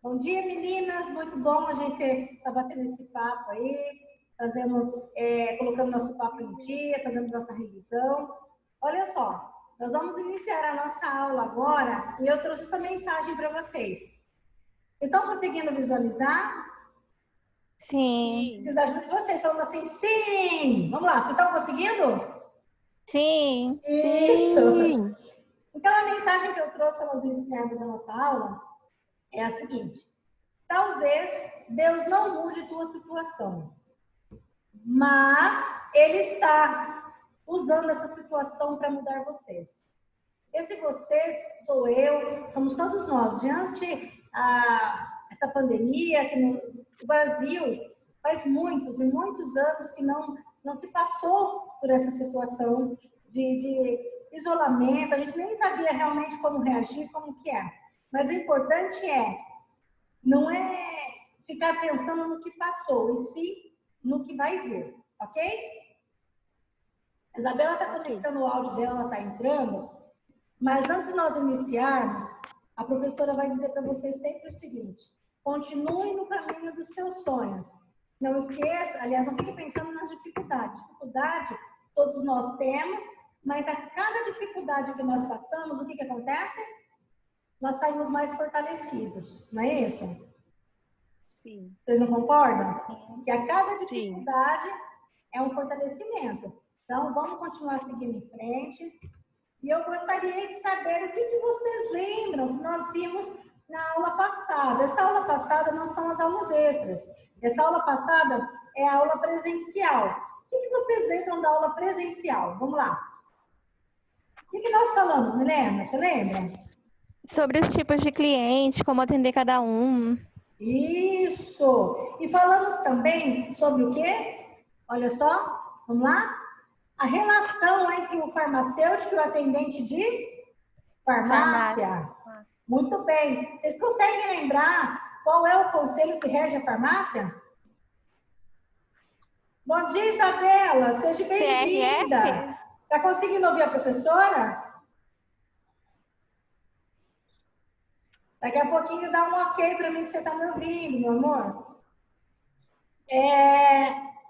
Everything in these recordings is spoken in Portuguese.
Bom dia, meninas. Muito bom a gente estar batendo esse papo aí, colocando nosso papo em dia, fazemos nossa revisão. Olha só, nós vamos iniciar a nossa aula agora e eu trouxe essa mensagem para vocês. Estão conseguindo visualizar? Sim. Preciso da ajuda de vocês, falando assim, sim! Vamos lá, vocês estão conseguindo? Sim. Isso! Sim. Então, a mensagem que eu trouxe para nós iniciarmos a nossa aula é a seguinte. Talvez Deus não mude tua situação, mas Ele está usando essa situação para mudar vocês. Esse vocês sou eu, somos todos nós. Diante essa pandemia que no Brasil faz muitos e muitos anos que não se passou por essa situação de isolamento, a gente nem sabia realmente como reagir, como que é. Mas o importante não é ficar pensando no que passou, e sim no que vai vir, ok? A Isabela está conectando o áudio dela, ela está entrando, mas antes de nós iniciarmos, a professora vai dizer para vocês sempre o seguinte: continue no caminho dos seus sonhos. Não esqueça, aliás, não fique pensando nas dificuldades. Dificuldade todos nós temos, mas a cada dificuldade que nós passamos, o que acontece? Nós saímos mais fortalecidos, não é isso? Sim. Vocês não concordam? Que a cada dificuldade é um fortalecimento. Então, vamos continuar seguindo em frente. E eu gostaria de saber o que vocês lembram que nós vimos na aula passada. Essa aula passada não são as aulas extras. Essa aula passada é a aula presencial. O que vocês lembram da aula presencial? Vamos lá. O que nós falamos, Milena? Você lembra? Sobre os tipos de cliente, como atender cada um. Isso! E falamos também sobre o quê? Olha só, vamos lá? A relação entre o farmacêutico e o atendente de farmácia. Muito bem. Vocês conseguem lembrar qual é o conselho que rege a farmácia? Bom dia, Isabela. Seja bem-vinda. Está conseguindo ouvir a professora? Daqui a pouquinho dá um ok para mim que você está me ouvindo, meu amor.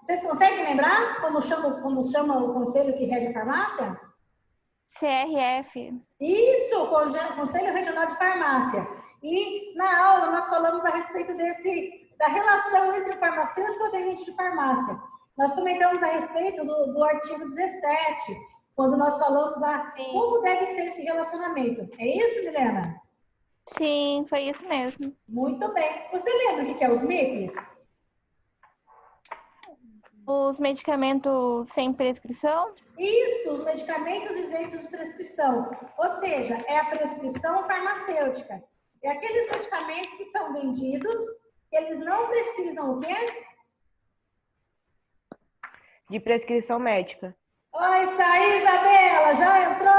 Vocês conseguem lembrar como chama o conselho que rege a farmácia? CRF. Isso, Conselho Regional de Farmácia. E na aula nós falamos a respeito da relação entre o farmacêutico e o atendente de farmácia. Nós comentamos a respeito do artigo 17, quando nós falamos como deve ser esse relacionamento. É isso, Milena? Sim, foi isso mesmo. Muito bem. Você lembra o que é os MIPs? Os medicamentos sem prescrição? Isso, os medicamentos isentos de prescrição. Ou seja, é a prescrição farmacêutica. É aqueles medicamentos que são vendidos, eles não precisam o quê? De prescrição médica. Olha isso aí, Isabela, já entrou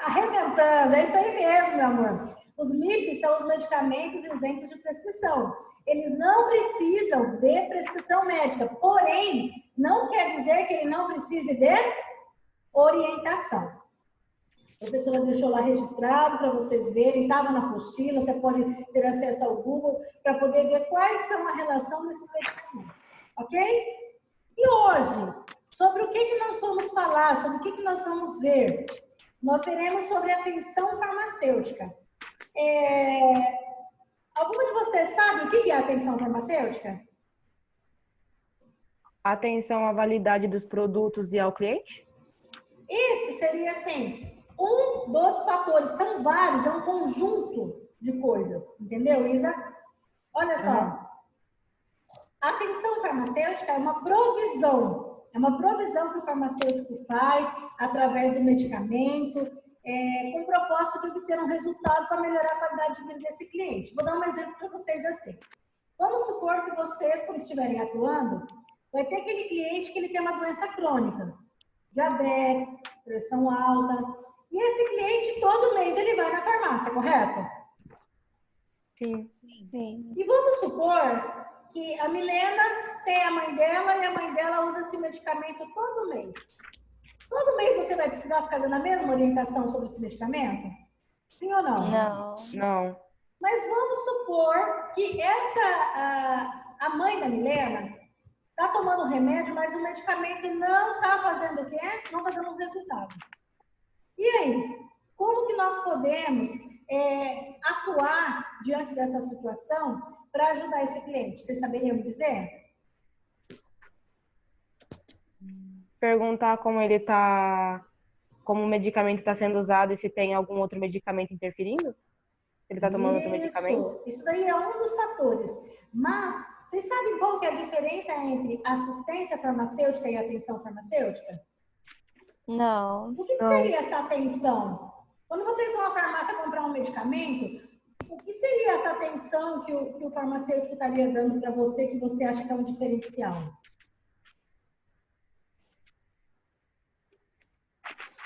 arrebentando. É isso aí mesmo, meu amor. Os MIPs são os medicamentos isentos de prescrição. Eles não precisam de prescrição médica, porém, não quer dizer que ele não precise de orientação. A professora deixou lá registrado para vocês verem, estava na apostila, você pode ter acesso ao Google para poder ver quais são a relação desses medicamentos, ok? E hoje, sobre o que nós vamos falar, sobre o que nós vamos ver? Nós veremos sobre atenção farmacêutica. Alguma de vocês sabe o que é atenção farmacêutica? Atenção à validade dos produtos e ao cliente? Esse seria, assim, um dos fatores. São vários, é um conjunto de coisas. Entendeu, Isa? Olha só. A atenção farmacêutica é uma provisão. É uma provisão que o farmacêutico faz através do medicamento, com o propósito de obter um resultado para melhorar a qualidade de vida desse cliente. Vou dar um exemplo para vocês assim. Vamos supor que vocês, quando estiverem atuando, vai ter aquele cliente que ele tem uma doença crônica. Diabetes, pressão alta. E esse cliente, todo mês, ele vai na farmácia, correto? Sim. E vamos supor que a Milena tem a mãe dela e a mãe dela usa esse medicamento todo mês. Todo mês você vai precisar ficar dando a mesma orientação sobre esse medicamento? Sim ou não? Não. Não. Mas vamos supor que a mãe da Milena está tomando remédio, mas o medicamento não está fazendo o quê? Não está dando resultado. E aí? Como que nós podemos atuar diante dessa situação para ajudar esse cliente? Vocês saberiam me dizer? Perguntar como ele tá, como o medicamento está sendo usado e se tem algum outro medicamento interferindo? Se ele está tomando outro medicamento? Isso daí é um dos fatores. Mas, vocês sabem qual que é a diferença entre assistência farmacêutica e atenção farmacêutica? Não. O que seria essa atenção? Quando vocês vão à farmácia comprar um medicamento, o que seria essa atenção que o farmacêutico estaria dando para você que você acha que é um diferencial?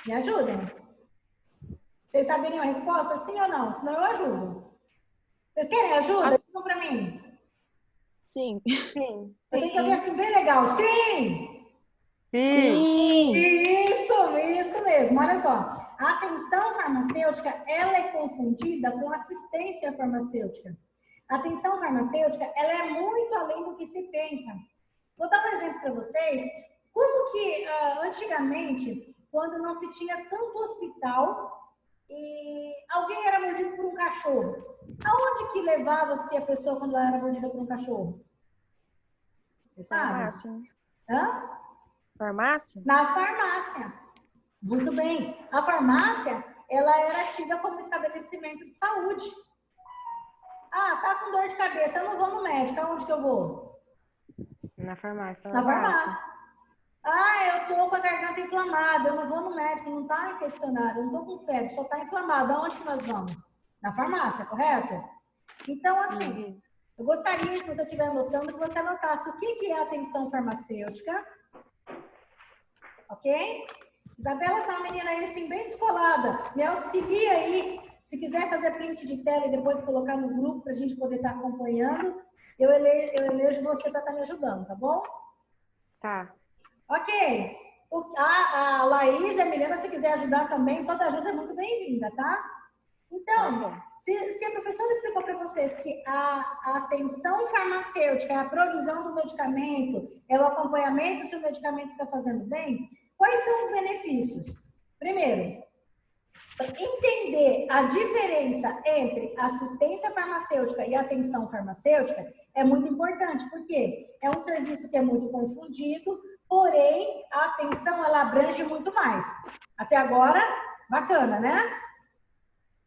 Me ajudem. Vocês saberiam a resposta, sim ou não? Senão eu ajudo. Vocês querem ajuda? Digam para mim. Sim. Sim. Eu tenho que ouvir assim bem legal. Sim! Sim. Isso mesmo. Olha só. A atenção farmacêutica, ela é confundida com assistência farmacêutica. A atenção farmacêutica, ela é muito além do que se pensa. Vou dar um exemplo para vocês. Como que antigamente, quando não se tinha tanto hospital e alguém era mordido por um cachorro, aonde que levava-se a pessoa quando ela era mordida por um cachorro? Você sabe? Farmácia. Hã? Farmácia? Na farmácia. Muito bem. A farmácia, ela era tida como estabelecimento de saúde. Ah, tá com dor de cabeça, eu não vou no médico. Aonde que eu vou? Na farmácia. Na farmácia. Ah, eu tô com a garganta inflamada, eu não vou no médico, não tá infeccionado, eu não tô com febre, só tá inflamado. Aonde que nós vamos? Na farmácia, correto? Então, assim, eu gostaria, se você estiver anotando, que você anotasse o que é atenção farmacêutica. Ok? Isabela, essa é uma menina aí, assim, bem descolada. Me auxilia aí. Se quiser fazer print de tela e depois colocar no grupo para a gente poder estar acompanhando, eu elejo você para estar me ajudando, tá bom? Tá. Ok. A Laís e a Milena, se quiser ajudar também, toda ajuda é muito bem-vinda, tá? Então, se a professora explicou para vocês que a atenção farmacêutica é a provisão do medicamento, é o acompanhamento se o medicamento está fazendo bem, quais são os benefícios? Primeiro, entender a diferença entre assistência farmacêutica e atenção farmacêutica é muito importante, porque é um serviço que é muito confundido, porém, a atenção ela abrange muito mais. Até agora, bacana, né?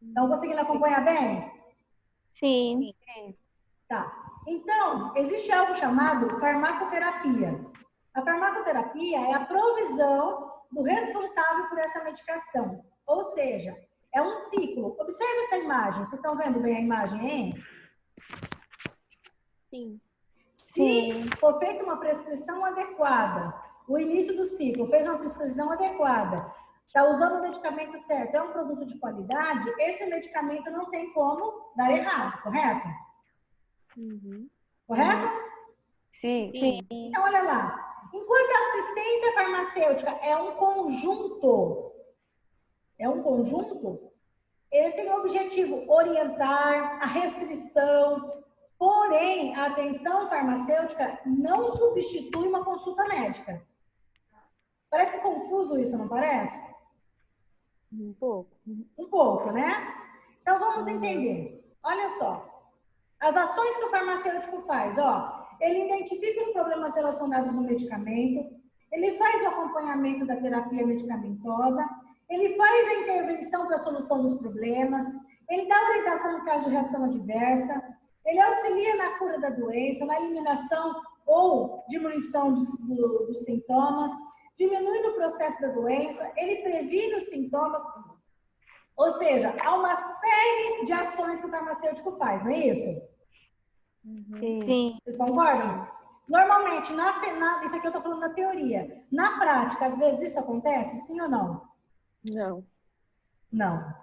Estão conseguindo acompanhar bem? Sim. Tá. Então, existe algo chamado farmacoterapia. A farmacoterapia é a provisão do responsável por essa medicação. Ou seja, é um ciclo. Observe essa imagem. Vocês estão vendo bem a imagem, hein? Sim. Se for feita uma prescrição adequada, o início do ciclo fez uma prescrição adequada, está usando o medicamento certo, é um produto de qualidade, esse medicamento não tem como dar errado, correto? Correto? Sim. Então, olha lá. Enquanto a assistência farmacêutica é um conjunto, ele tem o objetivo orientar, a restrição, porém, a atenção farmacêutica não substitui uma consulta médica. Parece confuso isso, não parece? Um pouco. Um pouco, né? Então, vamos entender. Olha só. As ações que o farmacêutico faz, ó. Ele identifica os problemas relacionados ao medicamento, ele faz o acompanhamento da terapia medicamentosa, ele faz a intervenção para a solução dos problemas, ele dá orientação em caso de reação adversa, ele auxilia na cura da doença, na eliminação ou diminuição dos sintomas, diminui o processo da doença, ele previne os sintomas. Ou seja, há uma série de ações que o farmacêutico faz, não é isso? Sim. Vocês concordam? Normalmente, isso aqui eu estou falando na teoria. Na prática, às vezes isso acontece, sim ou não? Não. Não.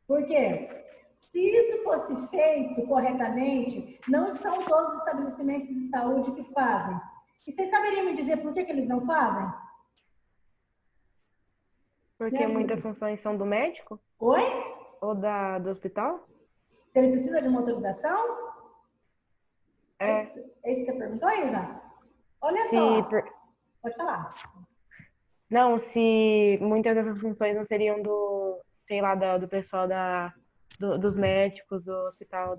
Por quê? Se isso fosse feito corretamente, não são todos os estabelecimentos de saúde que fazem. E vocês saberiam me dizer por que eles não fazem? Porque muitas funções são do médico? Oi? Ou do hospital? Se ele precisa de uma autorização? É, É isso que você perguntou, Isa? Olha se, só, por- pode falar. não, se muitas dessas funções não seriam sei lá, do pessoal dos médicos do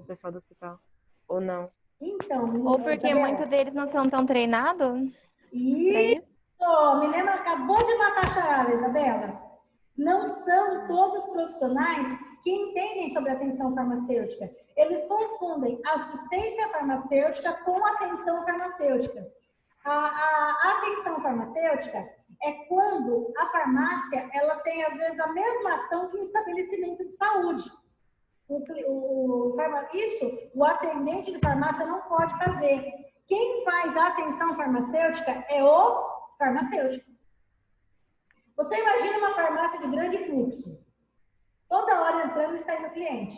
pessoal do hospital, ou não. Então, Ou porque Isabela, muitos deles não são tão treinados pra isso, isso? a menina acabou de matar a charada, Isabela. Não são todos profissionais que entendem sobre atenção farmacêutica. Eles confundem assistência farmacêutica com atenção farmacêutica. A atenção farmacêutica é quando a farmácia ela tem, às vezes, a mesma ação que um estabelecimento de saúde. O atendente de farmácia não pode fazer. Quem faz a atenção farmacêutica é o farmacêutico. Você imagina uma farmácia de grande fluxo, toda hora entrando e saindo cliente.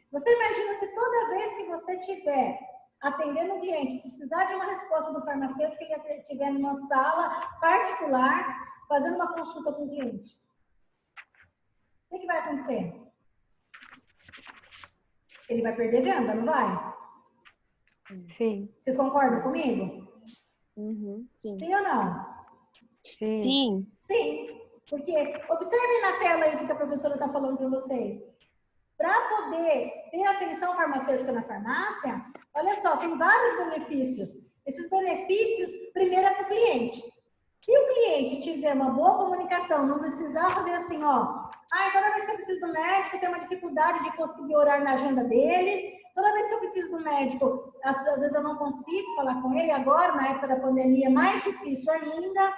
Você imagina se toda vez que você estiver atendendo um cliente, precisar de uma resposta do farmacêutico, ele estiver numa sala particular, fazendo uma consulta com o cliente. O que vai acontecer? Ele vai perder venda, não vai? Sim, Vocês concordam comigo? Sim. Sim ou não? sim. Sim. Sim, porque observem na tela aí o que a professora está falando para vocês. Para poder ter atenção farmacêutica na farmácia, olha só, tem vários benefícios. Esses benefícios, primeiro é para o cliente. Se o cliente tiver uma boa comunicação, não precisar fazer assim, ó, toda vez que eu preciso do médico, eu tenho uma dificuldade de conseguir horário na agenda dele, toda vez que eu preciso do médico, às vezes eu não consigo falar com ele, agora, na época da pandemia, é mais difícil ainda.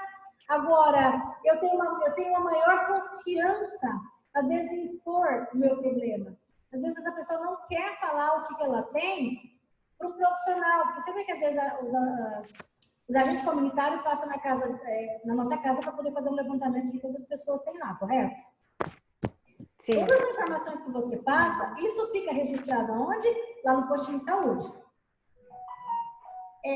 Agora, eu tenho uma maior confiança, às vezes, em expor o meu problema. Às vezes, essa pessoa não quer falar o que ela tem para um profissional. Porque você vê que, às vezes, os agentes comunitários passam na nossa casa para poder fazer um levantamento de quantas pessoas tem lá, correto? Sim. Todas as informações que você passa, isso fica registrado onde? Lá no postinho de saúde.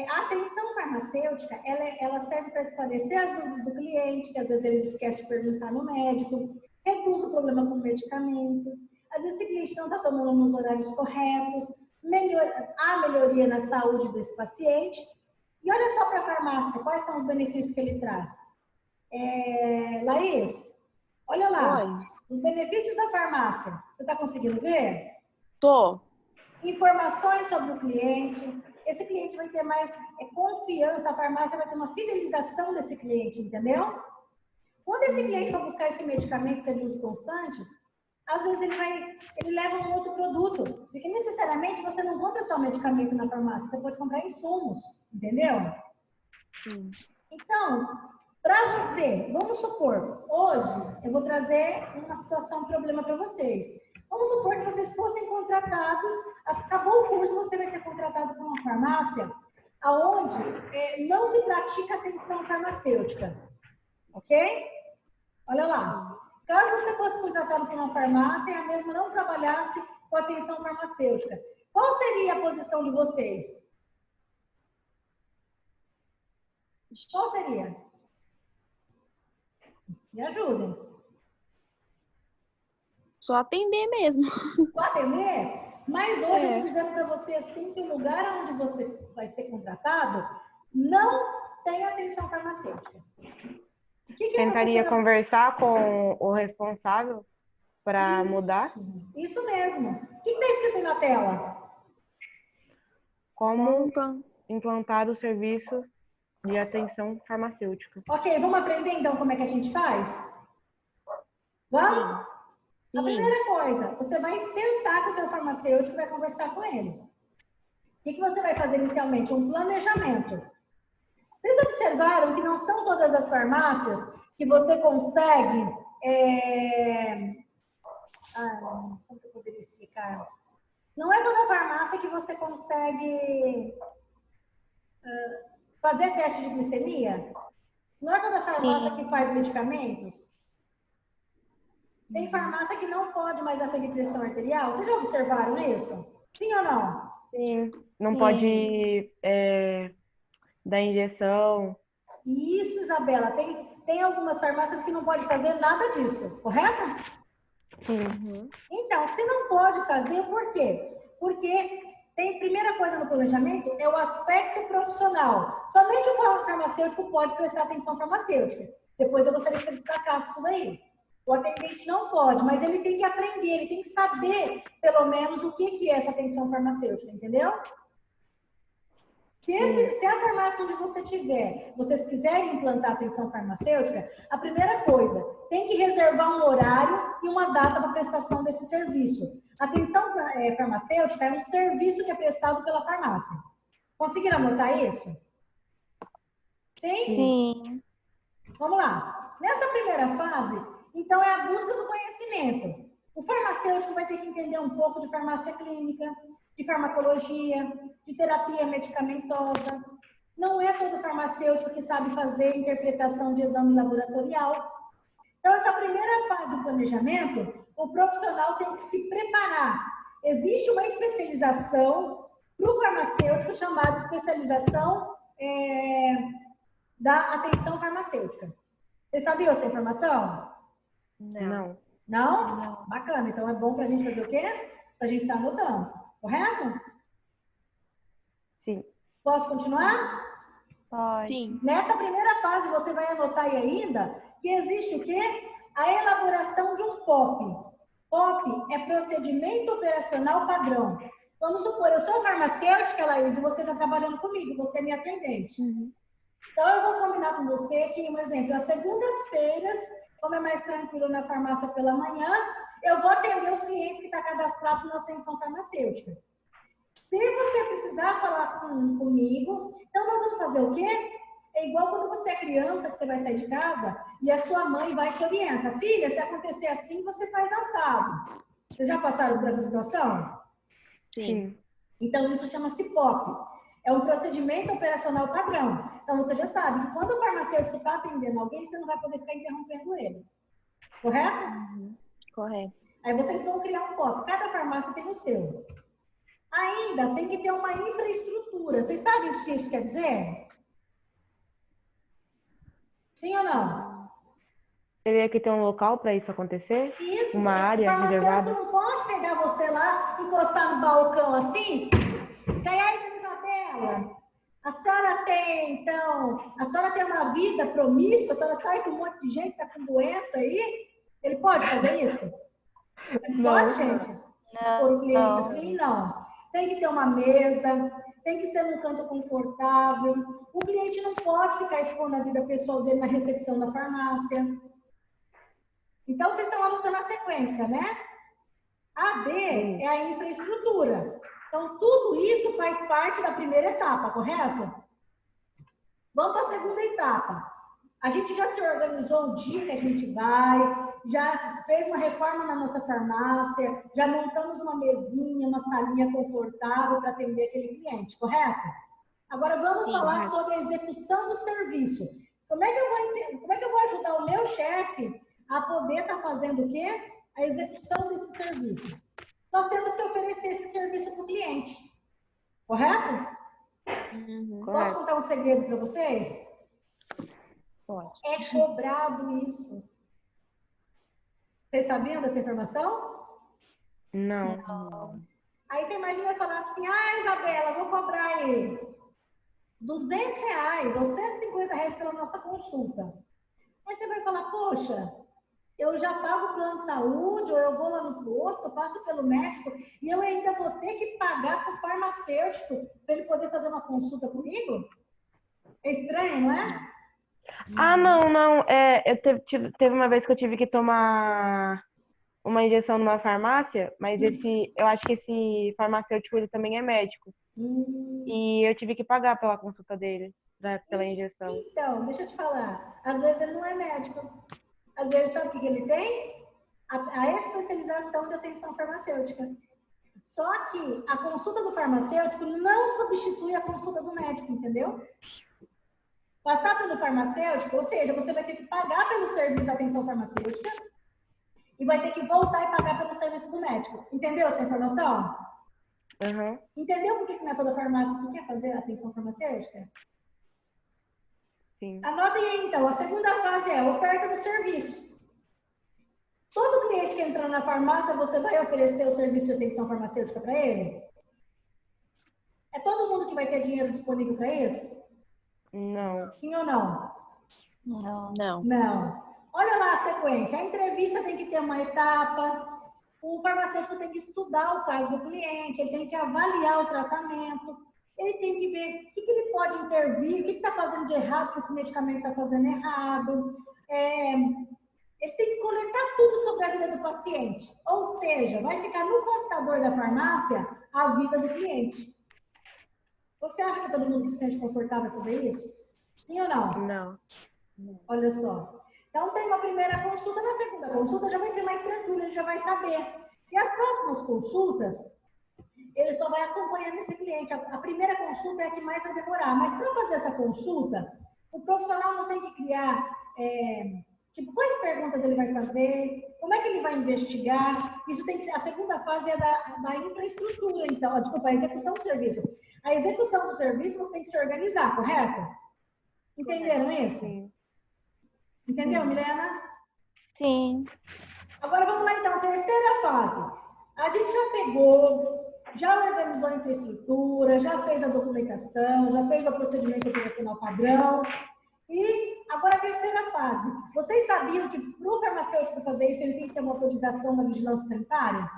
A atenção farmacêutica, ela serve para esclarecer as dúvidas do cliente, que às vezes ele esquece de perguntar no médico, reduz o problema com o medicamento, às vezes esse cliente não está tomando nos horários corretos, há melhoria na saúde desse paciente. E olha só para a farmácia, quais são os benefícios que ele traz. Laís, olha lá, Oi. os benefícios da farmácia, você está conseguindo ver? Tô. Informações sobre o cliente. Esse cliente vai ter mais confiança, a farmácia vai ter uma fidelização desse cliente, entendeu? Quando esse cliente for buscar esse medicamento que é de uso constante, às vezes ele leva um outro produto, porque necessariamente você não compra só medicamento na farmácia, você pode comprar insumos, entendeu? Sim. Então, para você, vamos supor, hoje eu vou trazer uma situação, um problema para vocês. Vamos supor que vocês fossem contratados, acabou o curso, você vai ser contratado por uma farmácia, aonde não se pratica atenção farmacêutica, ok? Olha lá, caso você fosse contratado por uma farmácia e a mesma não trabalhasse com atenção farmacêutica, qual seria a posição de vocês? Qual seria? Me ajudem. Só atender mesmo. Só atender? Mas hoje eu estou dizendo para você assim que o lugar onde você vai ser contratado não tem atenção farmacêutica. Tentaria conversar com o responsável para mudar? Isso mesmo. O que está escrito aí na tela? Como implantar o serviço de atenção farmacêutica. Ok, vamos aprender então como é que a gente faz? Vamos? Sim. A primeira coisa, você vai sentar com o teu farmacêutico e vai conversar com ele. O que você vai fazer inicialmente? Um planejamento. Vocês observaram que não são todas as farmácias que você consegue... como eu poderia explicar? Não é toda farmácia que você consegue fazer teste de glicemia. Não é toda farmácia que faz medicamentos. Tem farmácia que não pode mais aferir pressão arterial. Vocês já observaram isso? Sim ou não? Sim. Não pode dar injeção. Isso, Isabela. Tem algumas farmácias que não pode fazer nada disso, correto? Sim. Uhum. Então, se não pode fazer, por quê? Porque tem primeira coisa no planejamento é o aspecto profissional. Somente o farmacêutico pode prestar atenção farmacêutica. Depois eu gostaria que você destacasse isso daí. O atendente não pode, mas ele tem que aprender, ele tem que saber, pelo menos, o que é essa atenção farmacêutica, entendeu? Se a farmácia onde você tiver, vocês quiserem implantar atenção farmacêutica, a primeira coisa, tem que reservar um horário e uma data para prestação desse serviço. Atenção farmacêutica é um serviço que é prestado pela farmácia. Conseguiram anotar isso? Sim? Sim. Vamos lá. Nessa primeira fase, então, é a busca do conhecimento. O farmacêutico vai ter que entender um pouco de farmácia clínica, de farmacologia, de terapia medicamentosa. Não é todo farmacêutico que sabe fazer interpretação de exame laboratorial. Então, essa primeira fase do planejamento, o profissional tem que se preparar. Existe uma especialização para o farmacêutico chamada especialização da atenção farmacêutica. Você sabia essa informação? Não. Não? Não. Bacana. Então, é bom para a gente fazer o quê? Para a gente estar anotando. Correto? Sim. Posso continuar? Pode. Sim. Nessa primeira fase, você vai anotar aí ainda que existe o quê? A elaboração de um POP. POP é procedimento operacional padrão. Vamos supor, eu sou farmacêutica, Laís, e você está trabalhando comigo, você é minha atendente. Uhum. Então, eu vou combinar com você que, um exemplo, às segundas-feiras, como é mais tranquilo na farmácia pela manhã, eu vou atender os clientes que estão cadastrados na atenção farmacêutica. Se você precisar falar comigo, então nós vamos fazer o quê? É igual quando você é criança, que você vai sair de casa e a sua mãe vai te orientar. Filha, se acontecer assim, você faz assado. Vocês já passaram por essa situação? Sim. Então, isso chama-se POP. É um procedimento operacional padrão. Então, você já sabe que quando o farmacêutico está atendendo alguém, você não vai poder ficar interrompendo ele. Correto? Uhum. Correto. Aí vocês vão criar um POP. Cada farmácia tem o seu. Ainda tem que ter uma infraestrutura. Vocês sabem o que isso quer dizer? Sim ou não? Teria que ter um local para isso acontecer? Isso. Uma área O farmacêutico reservada? não pode pegar você lá, encostar no balcão assim. E aí, dona Isabela, a senhora tem, então, a senhora tem uma vida promíscua, a senhora sai com um monte de gente que está com doença aí? Ele pode fazer isso? Ele Não. pode, gente? Se for o cliente Não. assim, não. Tem que ter uma mesa, tem que ser num canto confortável. O cliente não pode ficar expondo a vida pessoal dele na recepção da farmácia. Então, vocês estão anotando a sequência, né? A D é a infraestrutura. Então, tudo isso faz parte da primeira etapa, correto? Vamos para a segunda etapa. A gente já se organizou o dia que a gente vai, já fez uma reforma na nossa farmácia, já montamos uma mesinha, uma salinha confortável para atender aquele cliente, correto? Agora vamos falar sobre a execução do serviço. Como é que eu vou ajudar o meu chefe a poder estar fazendo o quê? A execução desse serviço. Nós temos que oferecer esse serviço para o cliente, correto? Uhum. Posso contar um segredo para vocês? Pode. É cobrado isso. Vocês sabiam dessa informação? Não. Aí você imagina falar assim, Isabela, vou cobrar aí R$200 ou R$150 pela nossa consulta. Aí você vai falar, poxa, eu já pago o plano de saúde, ou eu vou lá no posto, eu passo pelo médico, e eu ainda vou ter que pagar para o farmacêutico para ele poder fazer uma consulta comigo? É estranho, não é? Ah, não. Teve uma vez que eu tive que tomar uma injeção numa farmácia, mas eu acho que esse farmacêutico ele também é médico. E eu tive que pagar pela consulta dele, pela injeção. Então, deixa eu te falar. Às vezes ele não é médico. Às vezes, sabe o que ele tem? A especialização de atenção farmacêutica. Só que a consulta do farmacêutico não substitui a consulta do médico, entendeu? Passar pelo farmacêutico, ou seja, você vai ter que pagar pelo serviço de atenção farmacêutica e vai ter que voltar e pagar pelo serviço do médico. Entendeu essa informação? Uhum. Entendeu por que não é toda farmácia que quer fazer atenção farmacêutica? Sim. Anotem aí, então. A segunda fase é a oferta do serviço. Todo cliente que entra na farmácia, você vai oferecer o serviço de atenção farmacêutica para ele? É todo mundo que vai ter dinheiro disponível para isso? Não. Sim ou não? Não. Não. Não. Olha lá a sequência. A entrevista tem que ter uma etapa. O farmacêutico tem que estudar o caso do cliente, ele tem que avaliar o tratamento, ele tem que ver o que ele pode intervir, o que está fazendo de errado, que esse medicamento está fazendo errado. Ele tem que coletar tudo sobre a vida do paciente. Ou seja, vai ficar no computador da farmácia a vida do cliente. Você acha que todo mundo se sente confortável em fazer isso? Sim ou não? Não. Olha só. Então, tem uma primeira consulta. Na segunda consulta, já vai ser mais tranquilo, ele já vai saber. E as próximas consultas, ele só vai acompanhando esse cliente. A primeira consulta é a que mais vai demorar. Mas, para fazer essa consulta, o profissional não tem que criar, quais perguntas ele vai fazer, como é que ele vai investigar. Isso tem que ser, a segunda fase é da infraestrutura, então, desculpa, a execução do serviço. A execução do serviço você tem que se organizar, correto? Entenderam isso? Sim. Entendeu, Sim. Milena? Sim. Agora vamos lá então, terceira fase. A gente já pegou, já organizou a infraestrutura, já fez a documentação, já fez o procedimento operacional padrão. E agora a terceira fase. Vocês sabiam que para o farmacêutico fazer isso, ele tem que ter uma autorização da vigilância sanitária?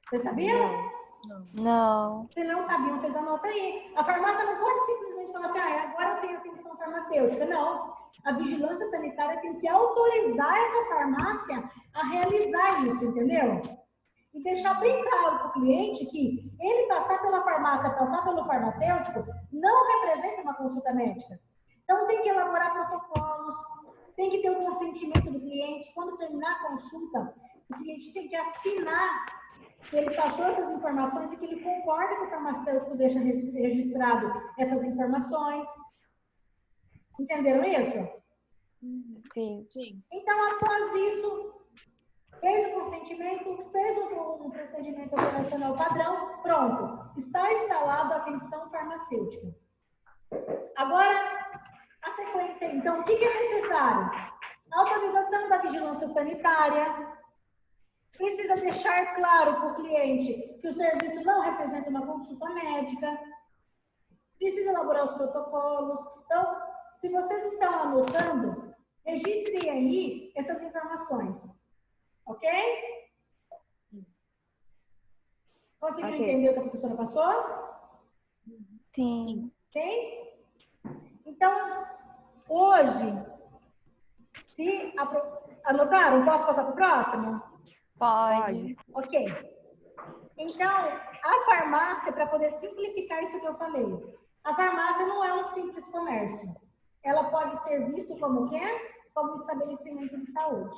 Vocês sabiam? Não. Se não sabiam, vocês anotam aí. A farmácia não pode simplesmente falar assim, agora eu tenho atenção farmacêutica. Não. A vigilância sanitária tem que autorizar essa farmácia a realizar isso, entendeu? E deixar bem claro para o cliente que ele passar pela farmácia, passar pelo farmacêutico, não representa uma consulta médica. Então, tem que elaborar protocolos, tem que ter o consentimento do cliente. Quando terminar a consulta, o cliente tem que assinar que ele passou essas informações e que ele concorda que o farmacêutico deixa registrado essas informações. Entenderam isso? Sim. Sim. Então, após isso, fez o consentimento, fez um procedimento operacional padrão, pronto. Está instalado a atenção farmacêutica. Agora, a sequência, então, o que é necessário? Autorização da vigilância sanitária. Precisa deixar claro para o cliente que o serviço não representa uma consulta médica. Precisa elaborar os protocolos. Então, se vocês estão anotando, registrem aí essas informações. Ok? Conseguiram entender o que a professora passou? Sim. Sim? Então, hoje, anotaram? Posso passar para o próximo? Pode. Ok. Então, a farmácia, para poder simplificar isso que eu falei, a farmácia não é um simples comércio. Ela pode ser vista como o quê? Como um estabelecimento de saúde.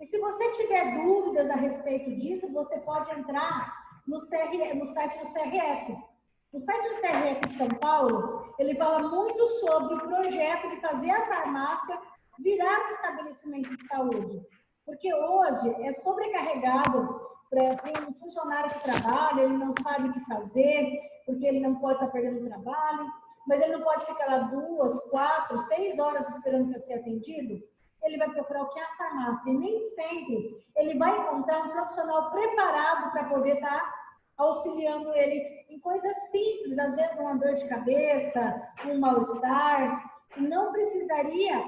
E se você tiver dúvidas a respeito disso, você pode entrar no site do CRF. O site do CRF de São Paulo, ele fala muito sobre o projeto de fazer a farmácia virar um estabelecimento de saúde. Porque hoje é sobrecarregado para um funcionário que trabalha, ele não sabe o que fazer, porque ele não pode estar perdendo o trabalho, mas ele não pode ficar lá 2, 4, 6 horas esperando para ser atendido. Ele vai procurar o que é a farmácia. E nem sempre ele vai encontrar um profissional preparado para poder estar auxiliando ele em coisas simples, às vezes uma dor de cabeça, um mal-estar. Não precisaria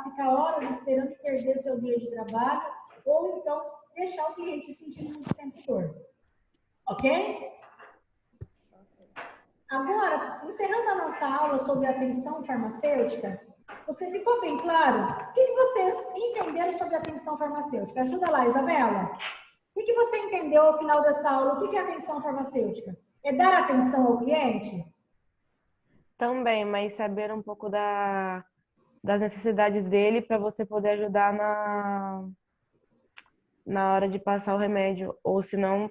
ficar horas esperando perder o seu dia de trabalho ou então deixar o cliente sentindo muito tempo dor. Ok? Agora, encerrando a nossa aula sobre atenção farmacêutica, você ficou bem claro? O que vocês entenderam sobre atenção farmacêutica? Ajuda lá, Isabela. O que você entendeu ao final dessa aula? O que é atenção farmacêutica? É dar atenção ao cliente? Também, mas saber um pouco das necessidades dele para você poder ajudar na hora de passar o remédio. Ou se não,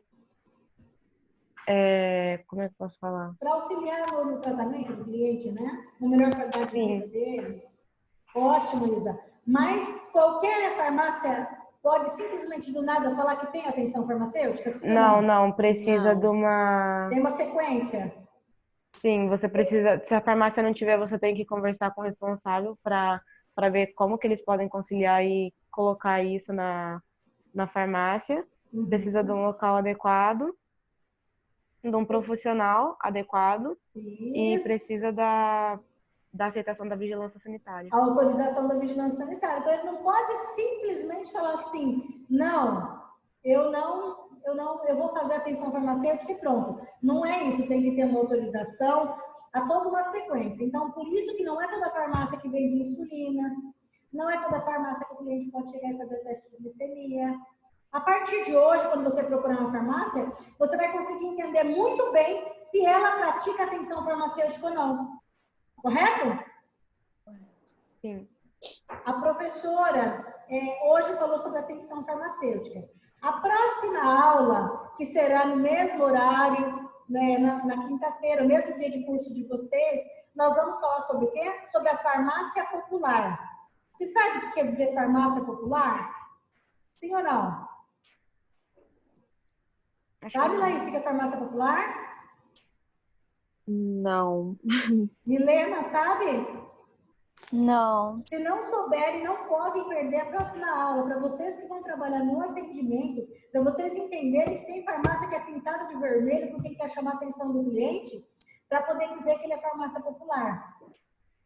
como é que eu posso falar? Para auxiliar no tratamento do cliente, né? Na melhor qualidade de vida dele. Ótimo, Isa. Mas qualquer farmácia pode simplesmente do nada falar que tem atenção farmacêutica? Sim, não. Precisa Não. de uma... Tem uma sequência. Sim, você precisa... Se a farmácia não tiver, você tem que conversar com o responsável para para ver como que eles podem conciliar e colocar isso na farmácia. Precisa de um local adequado, de um profissional adequado e Isso. precisa da aceitação da vigilância sanitária. A autorização da vigilância sanitária. Então, ele não pode simplesmente falar assim, não, eu vou fazer atenção farmacêutica e pronto. Não é isso, tem que ter uma autorização, há toda uma sequência. Então, por isso que não é toda farmácia que vende insulina, não é toda farmácia que o cliente pode chegar e fazer o teste de glicemia. A partir de hoje, quando você procurar uma farmácia, você vai conseguir entender muito bem se ela pratica atenção farmacêutica ou não. Correto? Sim. A professora hoje falou sobre atenção farmacêutica. A próxima aula, que será no mesmo horário, né, na quinta-feira, o mesmo dia de curso de vocês, nós vamos falar sobre o quê? Sobre a farmácia popular. Você sabe o que quer dizer farmácia popular? Sim ou não? Sabe, Laís, o que é farmácia popular? Não. Milena, sabe? Não. Se não souberem, não podem perder a próxima aula. Para vocês que vão trabalhar no atendimento, para vocês entenderem que tem farmácia que é pintada de vermelho porque ele quer chamar a atenção do cliente, para poder dizer que ele é farmácia popular.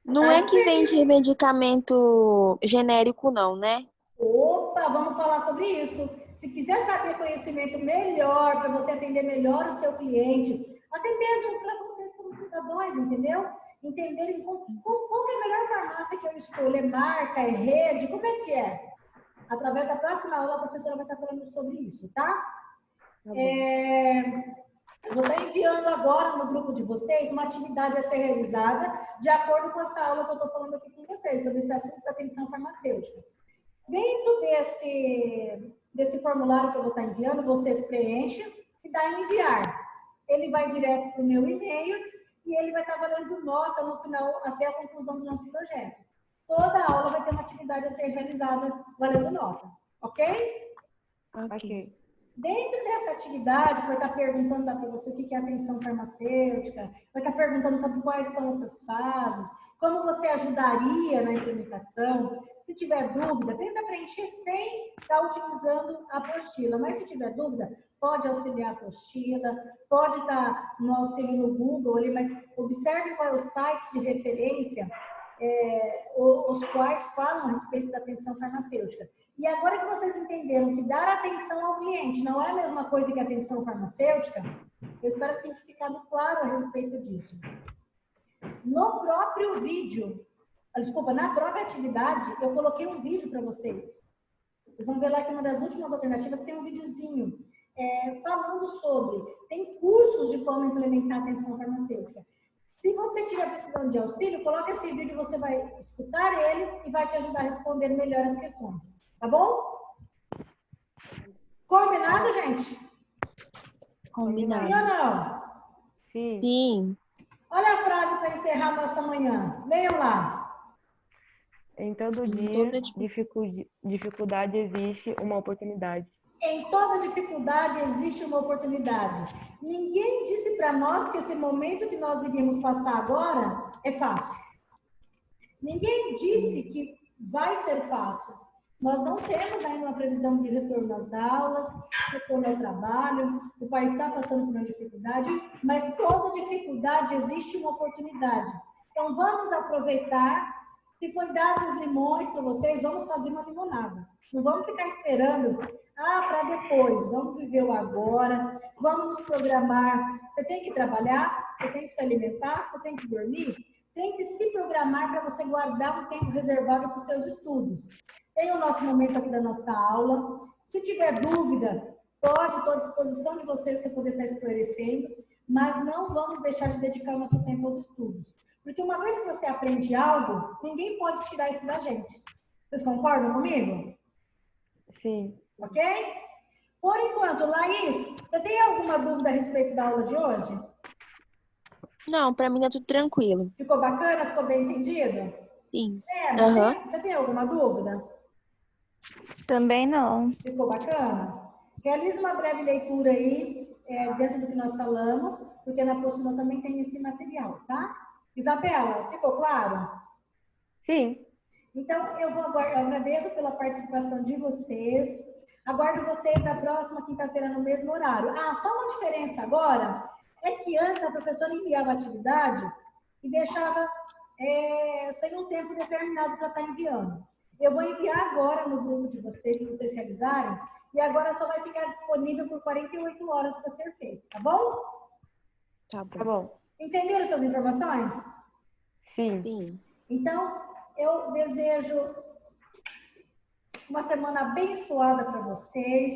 Não é que vende medicamento genérico, não, né? Opa, vamos falar sobre isso. Se quiser saber conhecimento melhor, para você atender melhor o seu cliente, até mesmo para vocês como cidadãos, entendeu? Entenderem qual que é a melhor farmácia que eu escolho, é marca, é rede, como é que é? Através da próxima aula, a professora vai estar falando sobre isso, tá? Eu vou estar enviando agora no grupo de vocês uma atividade a ser realizada de acordo com essa aula que eu estou falando aqui com vocês, sobre esse assunto da atenção farmacêutica. Dentro desse formulário que eu vou estar enviando, vocês preenchem e dá em enviar. Ele vai direto para o meu e-mail e ele vai estar valendo nota no final, até a conclusão do nosso projeto. Toda aula vai ter uma atividade a ser realizada valendo nota, ok? Ok. Dentro dessa atividade, vai estar perguntando para você o que é atenção farmacêutica, vai estar perguntando sobre quais são essas fases, como você ajudaria na implementação. Se tiver dúvida, tenta preencher sem estar utilizando a apostila, mas se tiver dúvida, pode auxiliar a apostila, pode estar no auxílio no Google ali, mas observe quais os sites de referência, os quais falam a respeito da atenção farmacêutica. E agora que vocês entenderam que dar atenção ao cliente não é a mesma coisa que atenção farmacêutica, eu espero que tenha ficado claro a respeito disso. No próprio vídeo, na própria atividade, eu coloquei um vídeo para vocês. Vocês vão ver lá que uma das últimas alternativas tem um videozinho falando sobre, tem cursos de como implementar a atenção farmacêutica. Se você estiver precisando de auxílio, coloque esse vídeo, você vai escutar ele e vai te ajudar a responder melhor as questões. Tá bom? Combinado, gente? Combinado. Sim ou não? Sim. Sim. Olha a frase para encerrar nossa manhã. Leiam lá. Em todo dia, dificuldade existe uma oportunidade. Em toda dificuldade existe uma oportunidade. Ninguém disse para nós que esse momento que nós iríamos passar agora é fácil. Ninguém disse que vai ser fácil. Nós não temos ainda uma previsão de retorno às aulas, retorno ao trabalho, o país está passando por uma dificuldade, mas toda dificuldade existe uma oportunidade. Então vamos aproveitar, se foi dado os limões para vocês, vamos fazer uma limonada. Não vamos ficar esperando, para depois, vamos viver o agora, vamos nos programar. Você tem que trabalhar, você tem que se alimentar, você tem que dormir, tem que se programar para você guardar um tempo reservado para os seus estudos. Tem o nosso momento aqui da nossa aula. Se tiver dúvida, pode, estou à disposição de vocês para poder estar esclarecendo, mas não vamos deixar de dedicar o nosso tempo aos estudos. Porque uma vez que você aprende algo, ninguém pode tirar isso da gente. Vocês concordam comigo? Sim. Ok? Por enquanto, Laís, você tem alguma dúvida a respeito da aula de hoje? Não, pra mim tá tudo tranquilo. Ficou bacana? Ficou bem entendido? Sim. Você tem alguma dúvida? Também não. Ficou bacana? Realize uma breve leitura aí, dentro do que nós falamos, porque na apostila também tem esse material, tá? Isabela, ficou claro? Sim. Então, eu agradeço pela participação de vocês. Aguardo vocês na próxima quinta-feira no mesmo horário. Ah, só uma diferença agora é que antes a professora enviava a atividade e deixava sem um tempo determinado para estar enviando. Eu vou enviar agora no grupo de vocês, para vocês realizarem, e agora só vai ficar disponível por 48 horas para ser feito, tá bom? Tá bom. Tá bom. Entenderam essas informações? Sim. Sim. Então, eu desejo uma semana abençoada para vocês.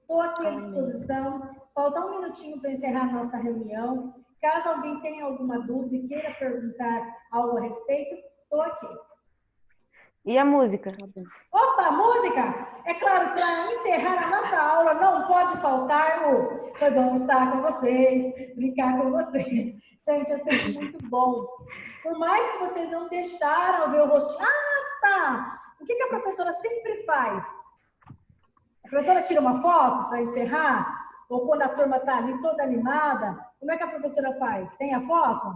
Estou aqui à disposição. Falta um minutinho para encerrar a nossa reunião. Caso alguém tenha alguma dúvida e queira perguntar algo a respeito, estou aqui. E a música? Tá bom. Opa, música! É claro, para encerrar a nossa aula, não pode faltar o "Foi bom estar com vocês, brincar com vocês". Gente, é sempre muito bom. Por mais que vocês não deixaram ver o rostinho. Ah, tá! O que a professora sempre faz? A professora tira uma foto para encerrar? Ou quando a turma está ali toda animada, como é que a professora faz? Tem a foto?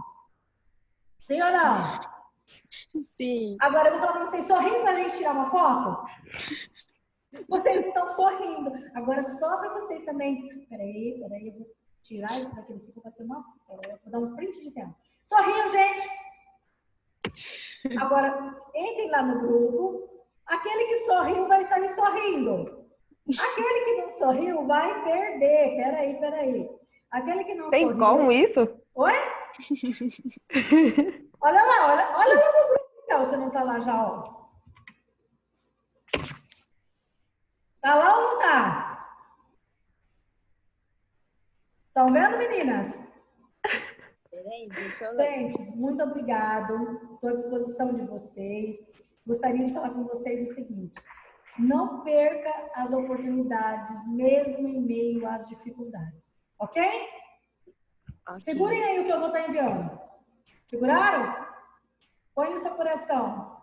Sim ou não? Sim. Agora eu vou falar para vocês, sorrindo para a gente tirar uma foto? Vocês não estão sorrindo. Agora só para vocês também. Peraí, eu vou tirar isso daqui, vou bater uma foto. Vou dar um print de tempo. Sorriam, gente! Agora, entrem lá no grupo. Aquele que sorriu vai sair sorrindo. Aquele que não sorriu vai perder. Peraí. Aquele que não Tem sorriu... como isso? Oi? Olha lá no grupo, então, você não tá lá já, ó. Tá lá ou não tá? Estão vendo, meninas? Peraí, deixa eu ler. Gente, muito obrigado. Estou à disposição de vocês. Gostaria de falar com vocês o seguinte: não perca as oportunidades, mesmo em meio às dificuldades. Ok? Segurem aí o que eu vou estar enviando. Seguraram? Põe no seu coração.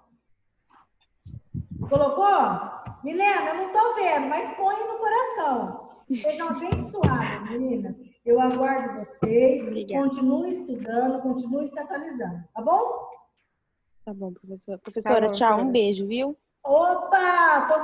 Colocou? Milena, eu não estou vendo, mas põe no coração. Sejam abençoadas, meninas. Eu aguardo vocês. Obrigada. Continuem estudando, continuem se atualizando. Tá bom? Tá bom, professora. Professora, bom, tchau. professora. Um beijo, viu? Opa!